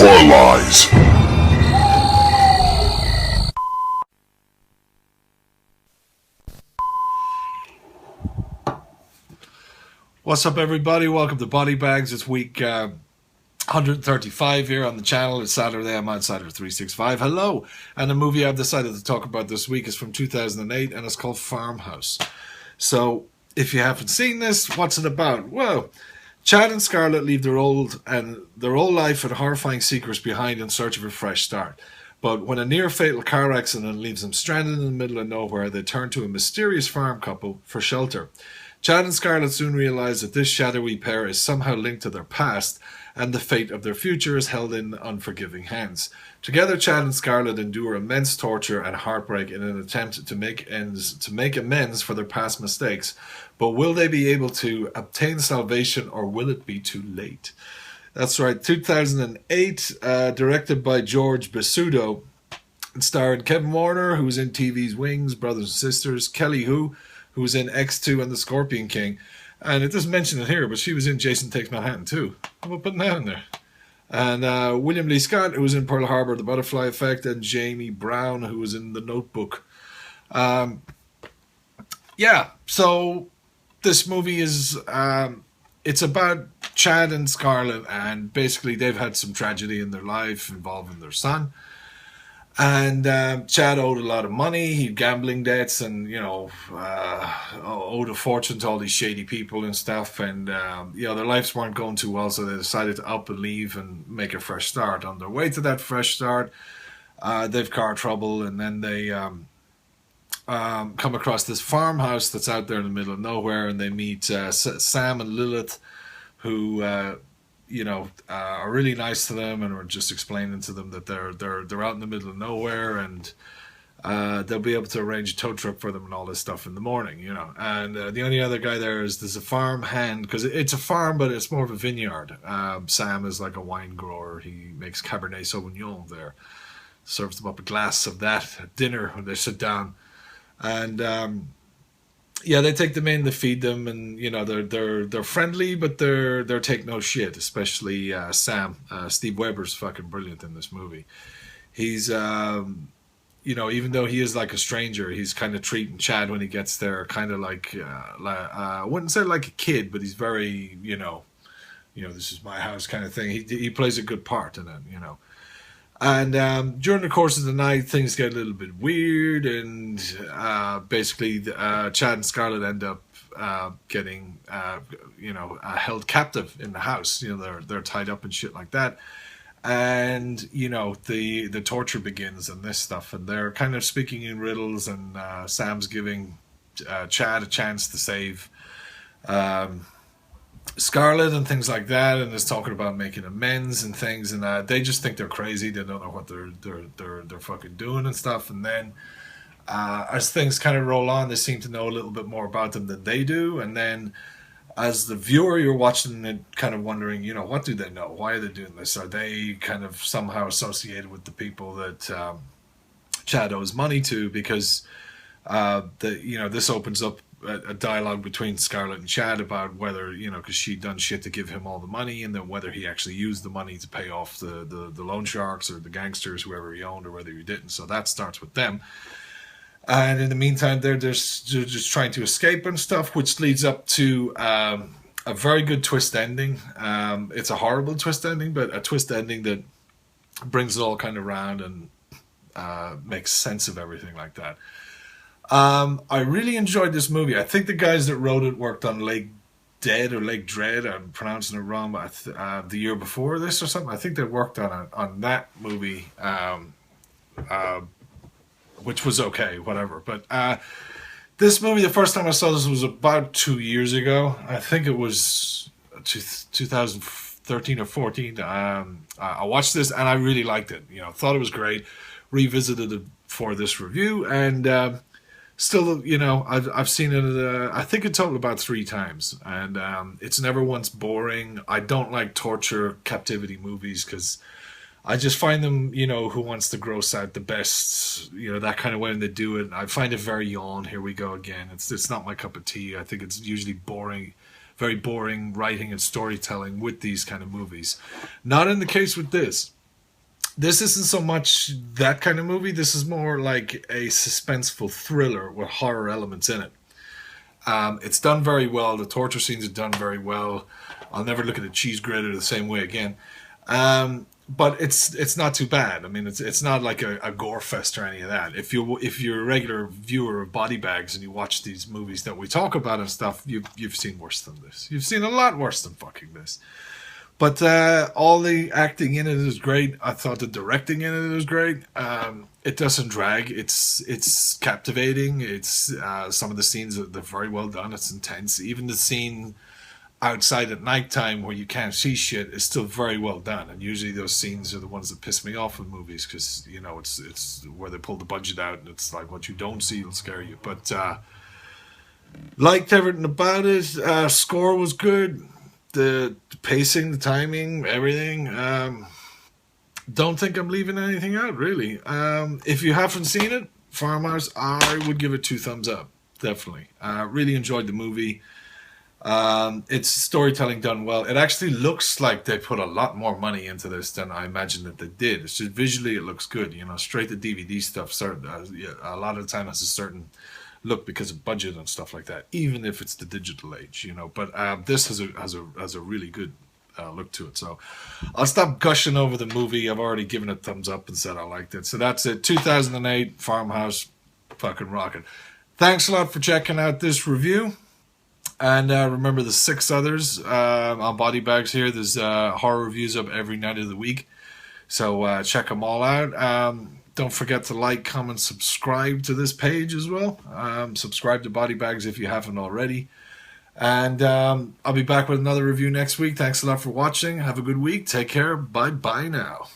Four Lies. What's up, everybody? Welcome to BodyBags. It's week 135 here on the channel. It's Saturday. I'm OUTSIDER365. Hello. And the movie I've decided to talk about this week is from 2008, and it's called Farmhouse. So, if you haven't seen this, what's it about? Well, Chad and Scarlett leave their old life and horrifying secrets behind in search of a fresh start. But when a near-fatal car accident leaves them stranded in the middle of nowhere, they turn to a mysterious farm couple for shelter. Chad and Scarlett soon realize that this shadowy pair is somehow linked to their past, and the fate of their future is held in unforgiving hands. Together, Chad and Scarlett endure immense torture and heartbreak in an attempt to make amends for their past mistakes. But will they be able to obtain salvation, or will it be too late? That's right, 2008, directed by George Basudo. It starred Kevin Warner, who was in TV's Wings, Brothers and Sisters, Kelly Hu, who was in X2 and the Scorpion King. And it doesn't mention it here, but she was in Jason Takes Manhattan too. How about putting that in there? And William Lee Scott, who was in Pearl Harbor, The Butterfly Effect, and Jamie Brown, who was in The Notebook. Yeah, so this movie is, it's about Chad and Scarlett, and basically they've had some tragedy in their life involving their son. And Chad owed a lot of money. He had gambling debts, and owed a fortune to all these shady people and stuff. And their lives weren't going too well, so they decided to up and leave and make a fresh start. On their way to that fresh start, they've car trouble, and then they come across this farmhouse that's out there in the middle of nowhere, and they meet Sam and Lilith, who are really nice to them, and are just explaining to them that they're out in the middle of nowhere, and they'll be able to arrange a tow truck for them and all this stuff in the morning, And the only other guy there's a farm hand, because it's a farm, but it's more of a vineyard. Sam is like a wine grower. He makes Cabernet Sauvignon there. Serves them up a glass of that at dinner when they sit down. And they take them in, they feed them, and they're friendly, but they're take no shit. Especially Sam. Steve Weber's fucking brilliant in this movie. He's even though he is like a stranger, he's kind of treating Chad when he gets there, kind of like I wouldn't say like a kid, but he's very this is my house kind of thing. He plays a good part in it, And during the course of the night, things get a little bit weird, and basically Chad and Scarlett end up getting held captive in the house. They're tied up and shit like that, and the torture begins and this stuff, and they're kind of speaking in riddles, and Sam's giving Chad a chance to save Scarlett and things like that, and is talking about making amends and things, and they just think they're crazy. They don't know what they're fucking doing and stuff. And then as things kind of roll on, they seem to know a little bit more about them than they do. And then as the viewer, you're watching it, kind of wondering, what do they know? Why are they doing this? Are they kind of somehow associated with the people that Chad owes money to? Because this opens up a dialogue between Scarlett and Chad about whether, because she'd done shit to give him all the money, and then whether he actually used the money to pay off the loan sharks or the gangsters, whoever he owned, or whether he didn't. So that starts with them. And in the meantime, they're just trying to escape and stuff, which leads up to a very good twist ending. It's a horrible twist ending, but a twist ending that brings it all kind of around and makes sense of everything like that. I really enjoyed this movie. I think the guys that wrote it worked on Lake Dead or Lake Dread. I'm pronouncing it wrong, but the year before this or something. I think they worked on that movie, which was okay, whatever. But this movie, the first time I saw this was about 2 years ago. I think it was 2013 or 14. I watched this and I really liked it. Thought it was great. Revisited it for this review, and still, I've seen it, I think in total about 3 times, and it's never once boring. I don't like torture captivity movies because I just find them, who wants to gross out the best, that kind of way when they do it. I find it very yawn. Here we go again. It's not my cup of tea. I think it's usually boring, very boring writing and storytelling with these kind of movies. Not in the case with this. This isn't so much that kind of movie. This is more like a suspenseful thriller with horror elements in it. It's done very well. The torture scenes are done very well. I'll never look at a cheese grater the same way again. But it's not too bad. I mean, it's not like a gore fest or any of that. If you're a regular viewer of Body Bags and you watch these movies that we talk about and stuff, you've seen worse than this. You've seen a lot worse than fucking this. But all the acting in it is great. I thought the directing in it is great. It doesn't drag. It's captivating. It's some of the scenes they're very well done. It's intense. Even the scene outside at nighttime where you can't see shit is still very well done. And usually those scenes are the ones that piss me off in movies because it's where they pull the budget out and it's like what you don't see will scare you. But liked everything about it. Score was good. The pacing, the timing, everything. Don't think I'm leaving anything out, really. If you haven't seen it, Farmhouse, I would give it 2 thumbs up. Definitely. Really enjoyed the movie. It's storytelling done well. It actually looks like they put a lot more money into this than I imagined that they did. It's just visually it looks good. Straight to DVD stuff. A lot of the time has a certain look because of budget and stuff like that, even if it's the digital age, But this has a really good look to it. So I'll stop gushing over the movie. I've already given it thumbs up and said I liked it. So that's it. 2008 Farmhouse, fucking rocking. Thanks a lot for checking out this review. And remember the 6 others on Body Bags here. There's horror reviews up every night of the week. So check them all out. Don't forget to like, comment, subscribe to this page as well. Subscribe to Body Bags if you haven't already. And I'll be back with another review next week. Thanks a lot for watching. Have a good week. Take care. Bye-bye now.